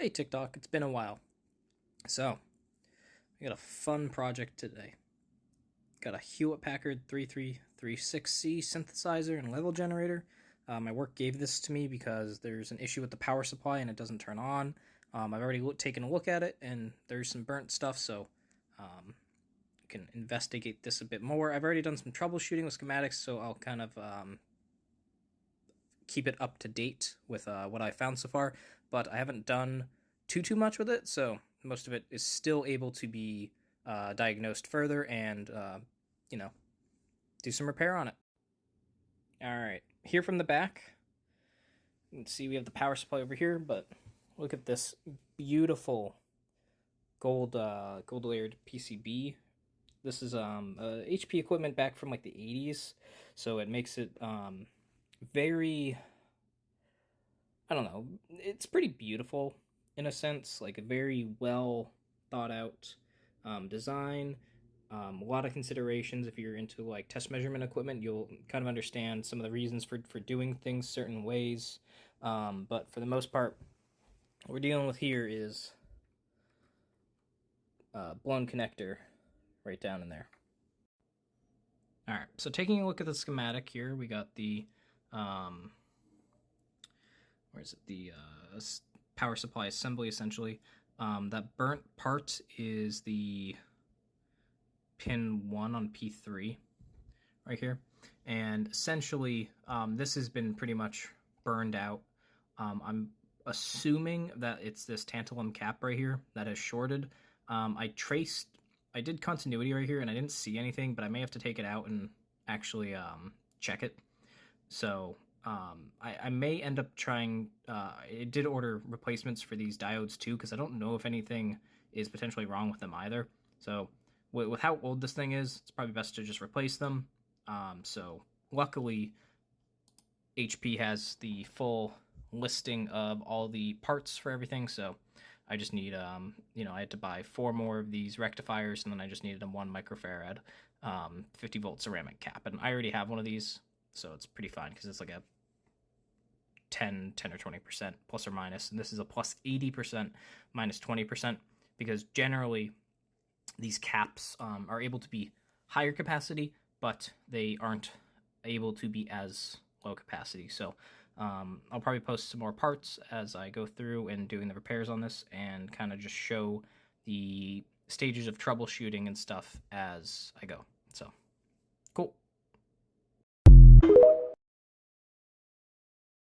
Hey TikTok, it's been a while. So, I got a fun project today. Got a Hewlett Packard 3336C synthesizer and level generator. My work gave this to me because there's an issue with the power supply and it doesn't turn on. I've already taken a look at it and there's some burnt stuff, so you can investigate this a bit more. I've already done some troubleshooting with schematics, so I'll kind of keep it up to date with what I found so far, but I haven't done too much with it, so most of it is still able to be diagnosed further and do some repair on it. All right, here from the back, you can see we have the power supply over here, but look at this beautiful gold layered PCB. This is HP equipment back from like the 80s, so it makes it very, I don't know, it's pretty beautiful in a sense, like a very well thought out design. A lot of considerations. If you're into like test measurement equipment, you'll kind of understand some of the reasons for doing things certain ways. But for the most part, what we're dealing with here is blown connector right down in there. All right, so taking a look at the schematic here, we got the where is it? The power supply assembly, essentially. That burnt part is the pin 1 on P3 right here. And essentially, this has been pretty much burned out. I'm assuming that it's this tantalum cap right here that has shorted. I did continuity right here and I didn't see anything, but I may have to take it out and actually check it. So I may end up trying, I did order replacements for these diodes too, because I don't know if anything is potentially wrong with them either. So with how old this thing is, it's probably best to just replace them. So luckily, HP has the full listing of all the parts for everything, so I just need, I had to buy 4 more of these rectifiers, and then I just needed a 1 microfarad 50 volt ceramic cap, and I already have one of these, so it's pretty fine, because it's like a 10 or 20% plus or minus, and this is a plus 80% minus 20%, because generally these caps are able to be higher capacity, but they aren't able to be as low capacity. So I'll probably post some more parts as I go through and doing the repairs on this, and kind of just show the stages of troubleshooting and stuff as I go. So